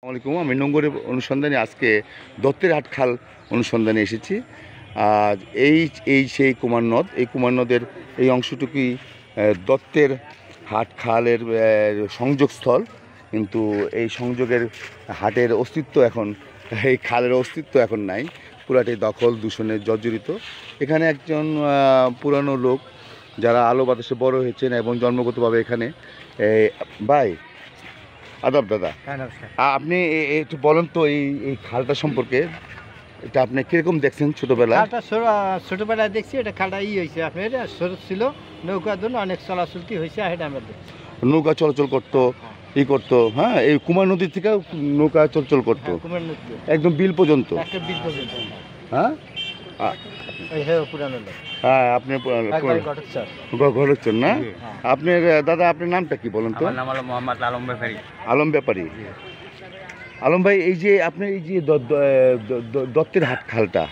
আসসালামু আলাইকুম। আমি নোঙ্গরের অনুসন্ধানে আজকে দত্তের হাট খাল অনুসন্ধানে এসেছি। আর এই সেই কুমার নদ, এই কুমার নদের এই অংশটুকুই দত্তের হাট খালের সংযোগস্থল। কিন্তু এই সংযোগের হাটের অস্তিত্ব এখন, এই খালের অস্তিত্ব এখন নাই, পুরাটি দখল দূষণে জর্জরিত। এখানে একজন পুরানো লোক যারা আলো বাতাসে বড় হয়েছেন এবং জন্মগতভাবে এখানে ভাই আদাব দাদা, আপনি একটু বলেন তো এই খালটা সম্পর্কে, এটা আপনি কিরকম দেখছেন ছোটবেলায়? ছোটবেলায় দেখছি এটা খালটা হয়েছে আপনার ছোট ছিল, নৌকার জন্য অনেক চলাচলতি হয়েছে, এটা আমরা দেখছি। নৌকা চলাচল করতো, করতো, হ্যাঁ, এই কুমার নদীর থেকে নৌকা চলাচল করতো একদম বিল পর্যন্ত। হ্যাঁ হ্যাঁ, আপনি ঘটকচর না? আপনার দাদা, আপনার নামটা কি বলেন তো? মোহাম্মদ আলম ব্যাপারী। আলম ব্যাপারী। আলম ভাই, এই যে আপনার এই যে দত্তের হাট খালটা,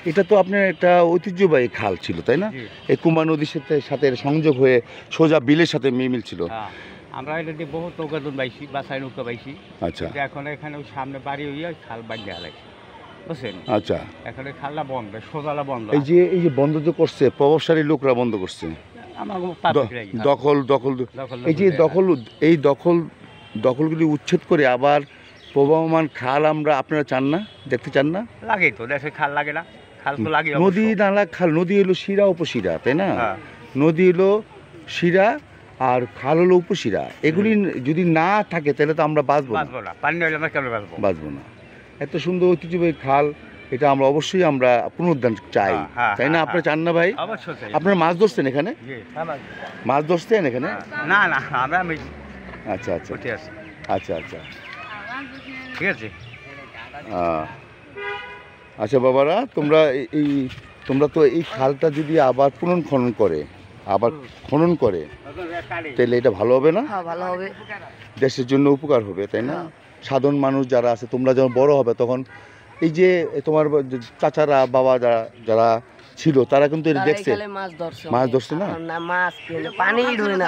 এটা তো আপনার একটা ঐতিহ্যবাহী খাল ছিল, তাই না? এই কুমার নদীর সাথে সংযোগ হয়ে সোজা বিলের সাথে মিল ছিল। আমরা এটা দিয়ে বহুত নৌকা দুন পাইছি, বাসায় নৌকা পাইছি। আচ্ছা, এখন এখানে ওই সামনে বাড়ি হইয়া খাল বাড়ি হালাইছে, বুঝছেন? আচ্ছা, এখন এই খালটা বন্ধ, সোজালা বন্ধ। এই যে বন্ধ যে করছে, প্রভাবশালী লোকরা বন্ধ করছে। দখলগুলি উচ্ছেদ করে আবার প্রবাহমান খাল আপনারা চান না, দেখতে চান না? লাগে তো, দেশে খাল লাগে না? খাল তো লাগে। নদী নালা খাল, নদী হলো শিরা উপশিরা, তাই না? নদী হলো শিরা আর খাল হলো উপশিরা। এগুলি যদি না থাকে তাহলে তো আমরা বাঁচবো না, পানি হলে আমরা কেন বাঁচবো না। এত সুন্দর ঐতিহ্যবাহী খাল, এটা আমরা অবশ্যই আমরা পুনরুদ্ধার চাই, তাই না? আপনারা চান না ভাই? আপনারা মাছ ধরছেন এখানে? মাছ ধরছেন এখানে? না না, আমরা আচ্ছা আচ্ছা আচ্ছা আচ্ছা, ঠিক আছে। আচ্ছা বাবারা, তোমরা তো এই খালটা যদি আবার পুনর্খনন করে, তাহলে এটা ভালো হবে না? ভালো হবে, দেশের জন্য উপকার হবে, তাই না? সাধারণ মানুষ যারা আছে, তোমরা যখন বড় হবে তখন এই যে তোমার চাচারা বাবা যারা ছিল তারা কিন্তু এটা দেখছে, মাছ ধরছে না? পানি ঢোকে না,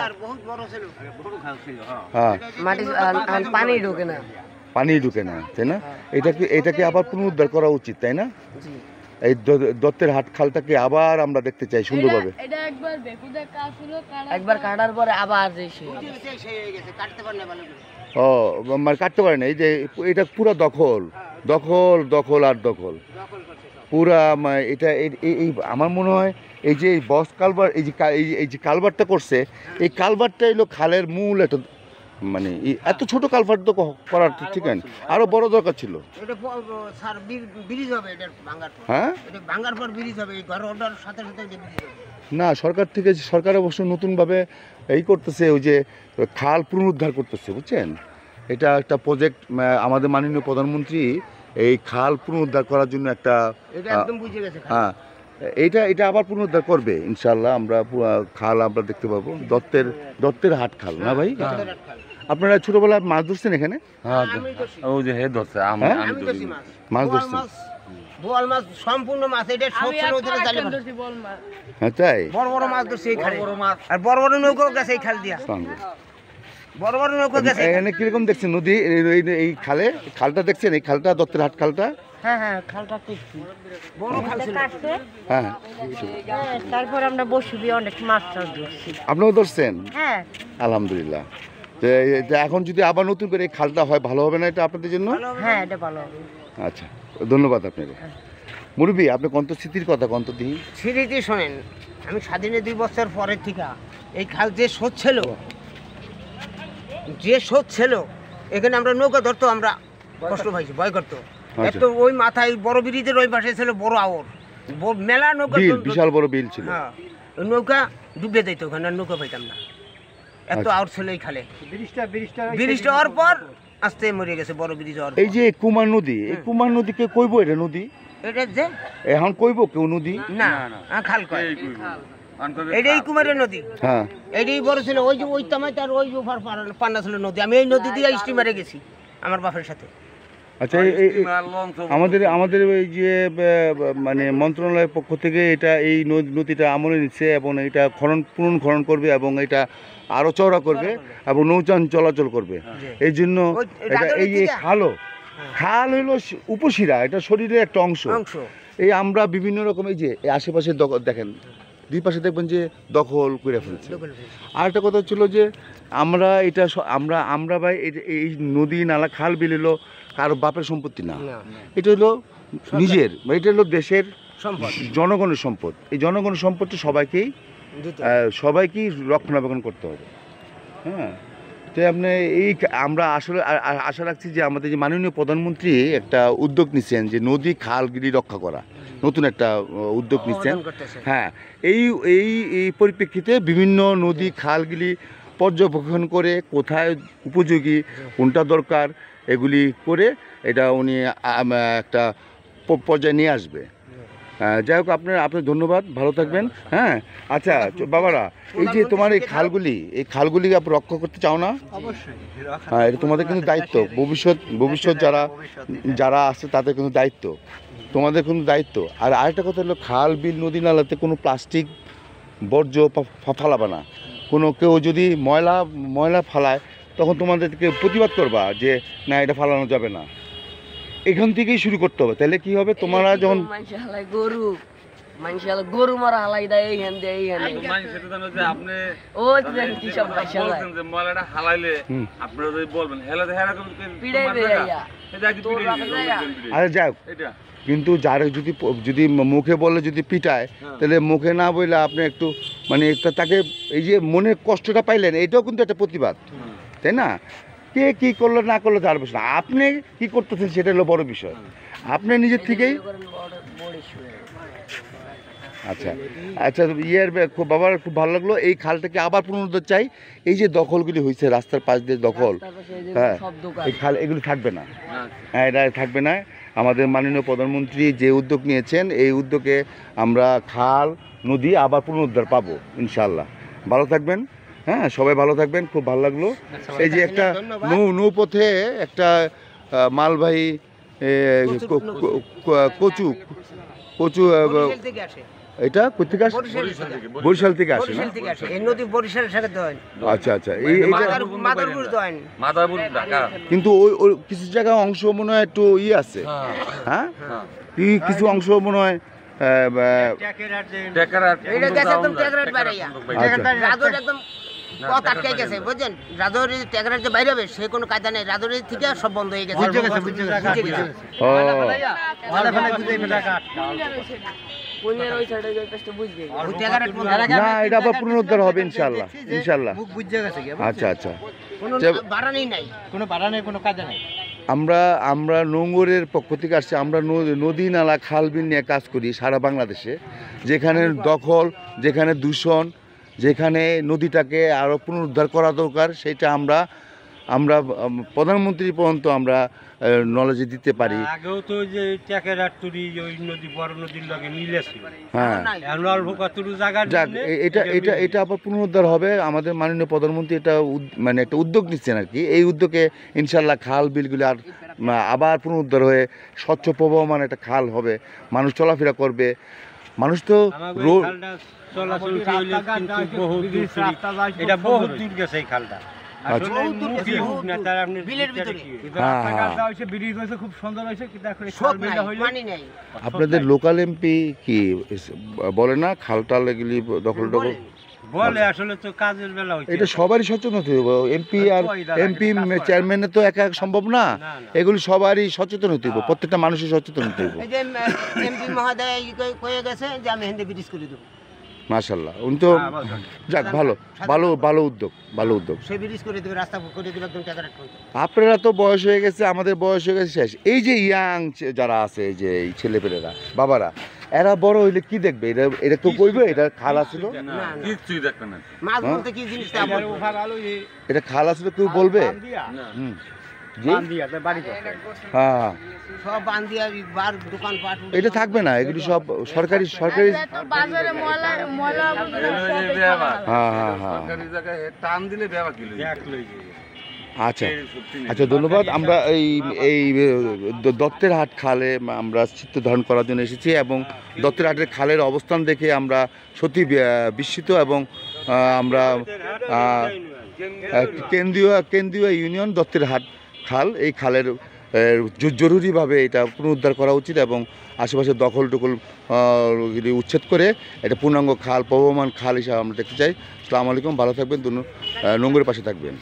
হ্যাঁ, পানি ঢোকে না, তাই না? এটাকে আবার পুনরুদ্ধার করা উচিত, তাই না? এই দত্তের হাট খালটাকে আবার আমরা দেখতে চাই সুন্দরভাবে। একবার কাটার পরে আবার মানে কাটতে পারে না। এই যে এটা পুরো দখল আর দখল পুরা। এটা এই আমার মনে হয় এই যে বস কালভার, এই যে কালভারটা করছে, এই কালভারটা এলো খালের মূল একটা, মানে এত ছোট কালভার তো করার ঠিক আছে, আরো বড় দরকার ছিল। হ্যাঁ, না, সরকার অবশ্য নতুনভাবে করতেছে, ওই যে খাল পুনরুদ্ধার করতেছে, বুঝছেন? এটা একটা প্রজেক্ট, আমাদের মাননীয় প্রধানমন্ত্রী এই খাল পুনরুদ্ধার করার জন্য একটা, হ্যাঁ, এটা আবার পুনরুদ্ধার করবে ইনশাল্লাহ। আমরা খাল আমরা দেখতে পাবো, দত্তের হাট খাল, না ভাই? আপনারা ছোটবেলায় মাছ ধরছেন এখানে? মাছ ধরছেন? বোয়াল মাছ, সম্পূর্ণ মাছ, এটা তাই বড় বড় মাছ ধরছে এই খালে, আর বড় বড় নৌকাও গেছে এই খাল দিয়া, বড় বড় নৌকা গেছে। এখানে কিরকম দেখছেন নদী? এই খালটা দেখছেন, এই খালটা, দত্তের হাট খালটা? হ্যাঁ হ্যাঁ, খালটা দেখছি, বড় খাল ছিল। হ্যাঁ, তারপর আমরা বসবি অনেক মাছ ধরছি। আপনিও ধরছেন? হ্যাঁ, আলহামদুলিল্লাহ। এখন যদি আবার নতুন করে এই খালটা হয়, ভালো হবে না এটা আপনাদের জন্য? হ্যাঁ, এটা ভালো হবে। আচ্ছা, ধন্যবাদ আপনাকে। মুরব্বী, আপনি কন্ত স্মৃতির কথা কন্ত দিই। স্মৃতি শোনেন, আমি স্বাধীনের 2 বছর পরের থেকে এই খাল যে স্রোত ছিল, এখানে আমরা নৌকা ধরতো, আমরা কষ্ট পাইছি, ভয় করতো। এত ওই মাথায় বড় ব্রিজের ওই পাশে ছিল বড় আওর, মেলা নৌকা, বিশাল বড় বিল ছিল। হ্যাঁ, নৌকা ডুবে যেত, ওখানে নৌকা পাইতাম না, এত আওর ছিল এই খালে। ব্রিজটা হওয়ার পর আস্তে মরে গেছে বড় ব্রিজ হওয়ার। এই যে কুমার নদী, এই কুমার নদীকে কইব এটা নদী? এটা যে এখন কইব কেউ নদী না, খাল কয়, এটাই কুমারের নদী। হ্যাঁ, এটাই বড় ছিল, ওই যে ওই তামাই তার ওই ওভার পান্না ছিল নদী। আমি এই নদী দিয়ে স্টিমারে গেছি আমার বাপের সাথে। আচ্ছা, আমাদের ওই যে মানে মন্ত্রণালয়ের পক্ষ থেকে এই নদীটা আমলে নিচ্ছে এবং এটা পুনর্খনন করবে এবং এটা আরও চওড়া করবে এবং নৌযান চলাচল করবে। এই জন্য এটা এই যে খাল হলো উপশিরা, এটা শরীরের একটা অংশ। এই আমরা বিভিন্ন রকম এই যে আশেপাশে দেখেন দুই পাশে দেখবেন যে দখল করে ফেলছে। আর একটা কথা হচ্ছিল যে আমরা এটা আমরা ভাই এই নদী নালা খাল বিল হলো কারো বাপের সম্পত্তি না, এটা হলো নিজের, এটা হলো দেশের জনগণের সম্পদ। এই জনগণের সম্পদটি সবাইকেই রক্ষণাবেক্ষণ করতে হবে। হ্যাঁ, তো আপনি আমরা আসলে আশা রাখছি যে আমাদের যে মাননীয় প্রধানমন্ত্রী একটা উদ্যোগ নিচ্ছেন যে নদী খালগুলি রক্ষা করা, নতুন একটা উদ্যোগ নিচ্ছেন। হ্যাঁ, এই পরিপ্রেক্ষিতে বিভিন্ন নদী খালগুলি পর্যবেক্ষণ করে কোথায় উপযোগী, কোনটা দরকার, এগুলি করে এটা উনি একটা পর্যায়ে নিয়ে আসবে। যাই হোক, আপনার ধন্যবাদ, ভালো থাকবেন। হ্যাঁ, আচ্ছা বাবারা, এই যে তোমার এই খালগুলি আপনি রক্ষা করতে চাও না? হ্যাঁ, এটা তোমাদের কিন্তু দায়িত্ব, ভবিষ্যৎ যারা আছে তাদের কিন্তু দায়িত্ব, তোমাদের কিন্তু দায়িত্ব। আর আরেকটা কথা হলো, খাল বিল নদী নালাতে কোনো প্লাস্টিক বর্জ্য ফালাবে না। কেউ যদি ময়লা ফালায় তখন তোমাদেরকে প্রতিবাদ করবা যে না, এটা ফালানো যাবে না। এখান থেকেই শুরু করতে হবে, তাহলে কি হবে, তোমরা যখন গরু মারা হালাই দেয় এইখান দিয়ে আপনি কি সব ময়লাটা হালাইলে আপনারা যদি বলবেন আরে যাক, কিন্তু যারা যদি মুখে বলে যদি পিটায়, তাহলে মুখে না বললে আপনি একটু তাকে এই যে মনের কষ্টটা পাইলেন, এটাও কিন্তু একটা প্রতিবাদ, তাই না? কে কি করলো না করলো তার বিষয় না, আপনি কি করতেছেন সেটা হলো বড় বিষয়। আপনি নিজের থেকেই আচ্ছা বাবার খুব ভালো লাগলো। এই খালটাকে আবার পুনরুদ্ধার চাই। এই যে দখলগুলি হয়েছে রাস্তার পাশ দিয়ে দখল, হ্যাঁ, এই খাল এগুলি থাকবে না। হ্যাঁ, এটা থাকবে না। আমাদের মাননীয় প্রধানমন্ত্রী যে উদ্যোগ নিয়েছেন, এই উদ্যোগে আমরা খাল নদী আবার পুনরুদ্ধার পাবো ইনশাআল্লাহ। ভালো থাকবেন। হ্যাঁ, সবাই ভালো থাকবেন, খুব ভালো লাগলো। এই যে একটা নৌপথে একটা মালবাহী কচু এটা কোথেকে আসে? বরিশাল থেকে আসে না? আচ্ছা, কিন্তু ওই কিছু জায়গায় অংশ মনে হয় একটু আছে, হ্যাঁ, কিছু অংশ মনে হয় সে কোনো কায়দা নেই, রাজৌরি থেকে সব বন্ধ হয়ে গেছে। না, এটা আবার পুনরুদ্ধার হবে ইনশাআল্লাহ। আচ্ছা, আমরা নোংরের পক্ষ থেকে আসছি। আমরা নদী নালা খাল বিল নিয়ে কাজ করি সারা বাংলাদেশে। যেখানে দখল, যেখানে দূষণ, যেখানে নদীটাকে আরও পুনরুদ্ধার করা দরকার, সেটা আমরা প্রধানমন্ত্রী পর্যন্ত আমরা নলেজে দিতে পারি। আগেও তো যে ট্যাকেরাটুরি ওই নদী বড় নদীর লগে মিলেছিল। হ্যাঁ, এটা আবার পুনরুদ্ধার হবে। আমাদের মাননীয় প্রধানমন্ত্রী এটা একটা উদ্যোগ নিচ্ছেন আর কি। এই উদ্যোগে ইনশাল্লাহ খাল বিলগুলি আবার পুনরুদ্ধার হয়ে স্বচ্ছ প্রবহমান একটা খাল হবে, মানুষ চলাফেরা করবে। মানুষ তো বহুত দূর গেছে এই খালটা। আপনাদের লোকাল এমপি কি বলে না খাল টাল এগুলি দখল বলে? আসলে তো কাজের বেলা এটা সবারই সচেতন হতে হবে। এমপি আর এমপি চেয়ারম্যানের তো একা সম্ভব না, এগুলি সবারই সচেতন হতে হবে, প্রত্যেকটা মানুষের সচেতন হতে হবে। মাশাআল্লাহ, উনি তো যাক ভালো উদ্যোগ। আপনারা তো বয়স হয়ে গেছে, আমাদের বয়স হয়ে গেছে শেষ। এই যে ইয়াং যারা আছে, যে এই ছেলেপেলেরা বাবারা, এরা বড় হইলে কি দেখবে? এটা তো কইবে এটা খাল আছিল, এটা খাল আছিল, কেউ বলবে? এটা থাকবে না, এগুলি সব সরকারি। আচ্ছা, ধন্যবাদ। আমরা এই দত্তের হাট খালে আমরা চিত্র ধারণ করার জন্য এসেছি এবং দত্তের হাটের খালের অবস্থান দেখে আমরা সত্যি বিস্মিত এবং আমরা কেন্দ্রীয় ইউনিয়ন দত্তের হাট খাল, এই খালের জরুরিভাবে এটা পুনরুদ্ধার করা উচিত এবং আশেপাশে দখল টকল উচ্ছেদ করে এটা পূর্ণাঙ্গ খাল, প্রবহমান খাল হিসাবে আমরা দেখতে চাই। আসসালামু আলাইকুম, ভালো থাকবেন, নোংরের পাশে থাকবেন।